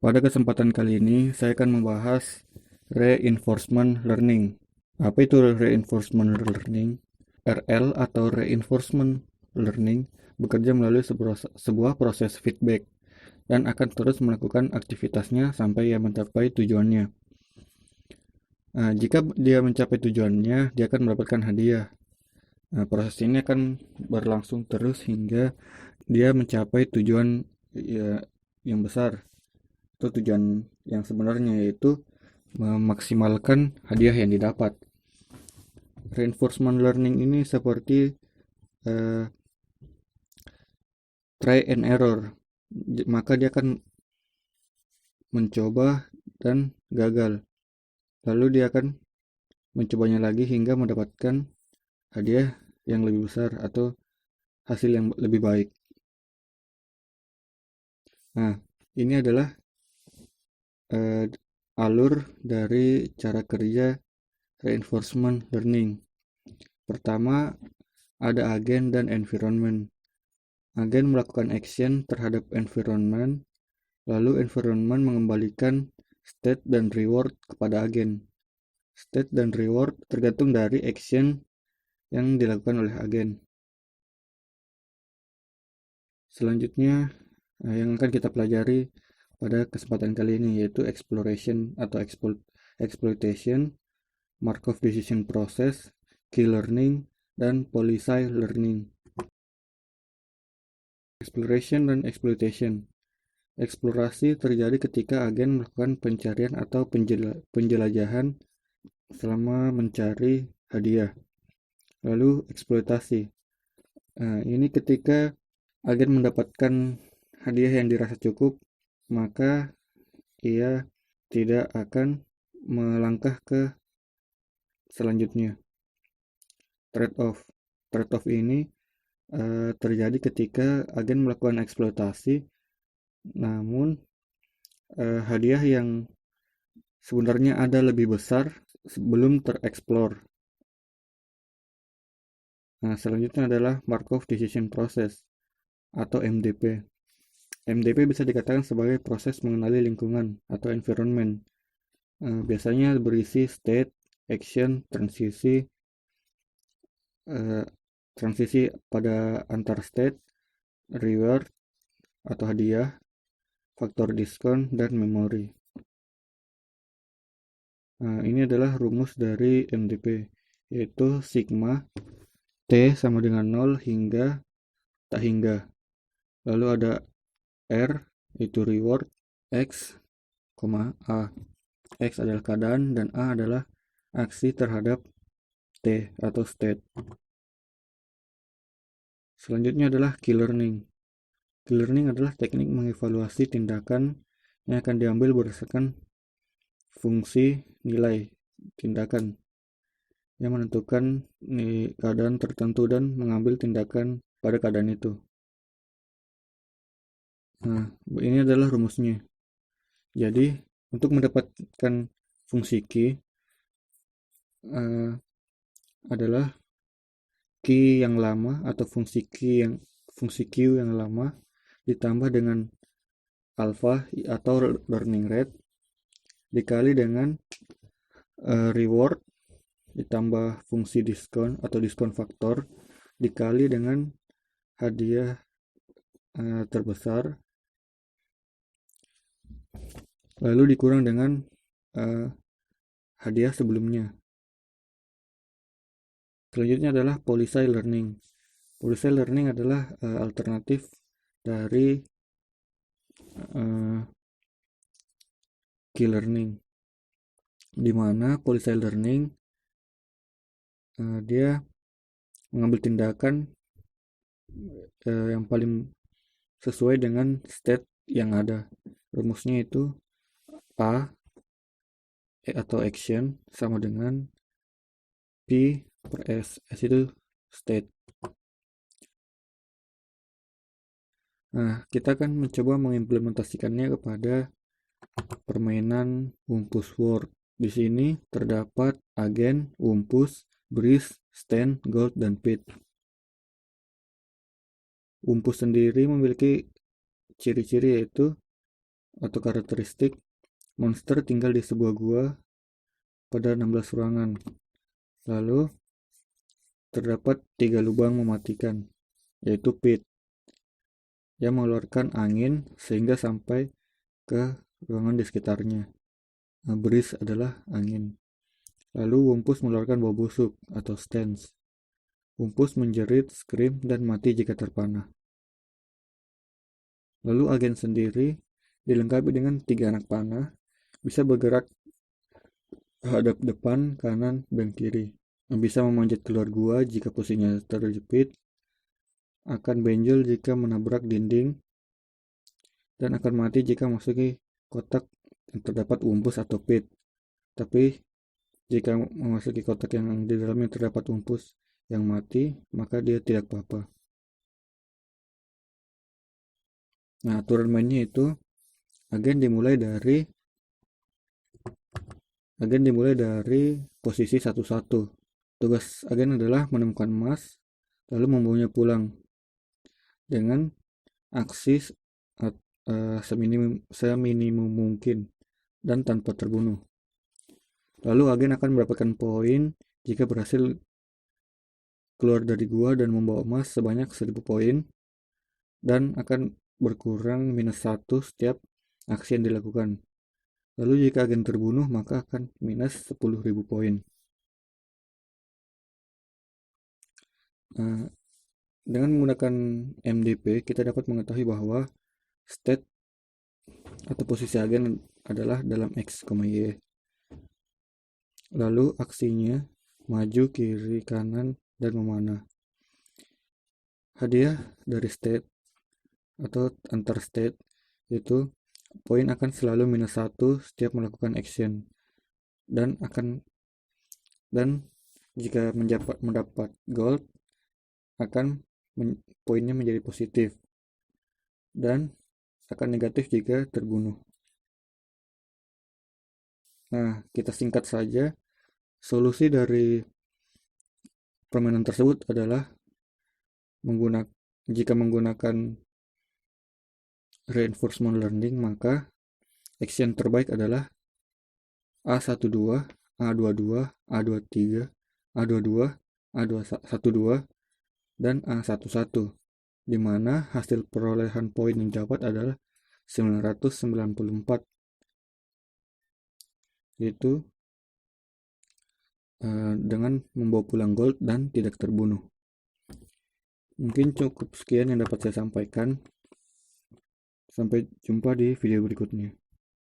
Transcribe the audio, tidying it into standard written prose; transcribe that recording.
Pada kesempatan kali ini, saya akan membahas reinforcement learning. Apa itu reinforcement learning? RL atau reinforcement learning bekerja melalui sebuah proses feedback dan akan terus melakukan aktivitasnya sampai ia mencapai tujuannya. Jika dia mencapai tujuannya, dia akan mendapatkan hadiah. Proses ini akan berlangsung terus hingga dia mencapai tujuan ya, yang besar atau tujuan yang sebenarnya, yaitu memaksimalkan hadiah yang didapat. Reinforcement learning ini seperti uh, try and error. Maka dia akan mencoba dan gagal. Lalu dia akan mencobanya lagi hingga mendapatkan hadiah yang lebih besar atau hasil yang lebih baik. Nah, ini adalah uh, alur dari cara kerja reinforcement learning. Pertama, ada agen dan environment. Agen melakukan action terhadap environment, lalu environment mengembalikan state dan reward kepada agen. State dan reward tergantung dari action yang dilakukan oleh agen. Selanjutnya, yang akan kita pelajari pada kesempatan kali ini yaitu exploration atau exploitation, Markov decision process, key learning, dan policy learning. Exploration dan exploitation. Eksplorasi terjadi ketika agen melakukan pencarian atau penjelajahan selama mencari hadiah. Lalu eksploitasi. Ini ketika agen mendapatkan hadiah yang dirasa cukup, maka ia tidak akan melangkah ke selanjutnya. Trade-off. Trade-off ini terjadi ketika agen melakukan eksploitasi, namun hadiah yang sebenarnya ada lebih besar sebelum tereksplor. Nah, selanjutnya adalah Markov Decision Process atau MDP. MDP bisa dikatakan sebagai proses mengenali lingkungan atau environment. Biasanya berisi state, action, transisi pada antar state, reward atau hadiah, faktor diskon, dan memori. Ini adalah rumus dari MDP, yaitu sigma T sama dengan 0 hingga tak hingga. Lalu ada R, itu reward, X, A. X adalah keadaan dan A adalah aksi terhadap T atau state. Selanjutnya adalah key learning. Key learning adalah teknik mengevaluasi tindakan yang akan diambil berdasarkan fungsi nilai tindakan yang menentukan keadaan tertentu dan mengambil tindakan pada keadaan itu. Nah, ini adalah rumusnya. Jadi, untuk mendapatkan fungsi key adalah key yang lama atau fungsi Q yang lama ditambah dengan alpha atau learning rate dikali dengan reward ditambah fungsi diskon atau diskon faktor dikali dengan hadiah terbesar lalu dikurang dengan hadiah sebelumnya. Selanjutnya adalah policy learning. Policy learning adalah alternatif dari key learning, di mana policy learning dia mengambil tindakan yang paling sesuai dengan state yang ada. Rumusnya itu A atau action sama dengan P per S. S itu state. Nah, kita akan mencoba mengimplementasikannya kepada permainan Wumpus World. Di sini terdapat agen, Wumpus, Breeze, Stand, Gold, dan Pit. Wumpus sendiri memiliki ciri-ciri yaitu atau karakteristik monster tinggal di sebuah gua pada 16 ruangan. Lalu terdapat 3 lubang mematikan, yaitu pit, yang mengeluarkan angin sehingga sampai ke ruangan di sekitarnya. Breeze adalah angin. Lalu wumpus mengeluarkan bau busuk atau stench. Wumpus menjerit, scream, dan mati jika terpanah. Lalu agen sendiri dilengkapi dengan 3 anak panah, bisa bergerak hadap depan, kanan, dan kiri. Bisa memanjat keluar gua jika posisinya terjepit, akan benjol jika menabrak dinding, dan akan mati jika memasuki kotak yang terdapat wumpus atau pit. Tapi jika memasuki kotak yang di dalamnya terdapat wumpus yang mati, maka dia tidak apa-apa. Nah, aturan mainnya itu agen dimulai dari posisi 1-1. Tugas agen adalah menemukan emas, lalu membawanya pulang dengan aksi seminimum mungkin dan tanpa terbunuh. Lalu agen akan mendapatkan poin jika berhasil keluar dari gua dan membawa emas sebanyak 1000 poin, dan akan berkurang -1 setiap aksi yang dilakukan. Lalu jika agen terbunuh, maka akan minus 10.000 poin. Dengan menggunakan MDP, kita dapat mengetahui bahwa state atau posisi agen adalah dalam X, Y. Lalu aksinya maju, kiri, kanan, dan memanah. Hadiah dari state atau antar state itu poin akan selalu -1 setiap melakukan action, dan jika mendapat gold akan poinnya menjadi positif, dan akan negatif jika terbunuh. Nah, kita singkat saja, solusi dari permainan tersebut adalah jika menggunakan reinforcement learning, maka action terbaik adalah A12, A22, A23, A22, A12, dan A11, di mana hasil perolehan poin yang dapat adalah 994, yaitu dengan membawa pulang gold dan tidak terbunuh. Mungkin cukup sekian yang dapat saya sampaikan. Sampai jumpa di video berikutnya.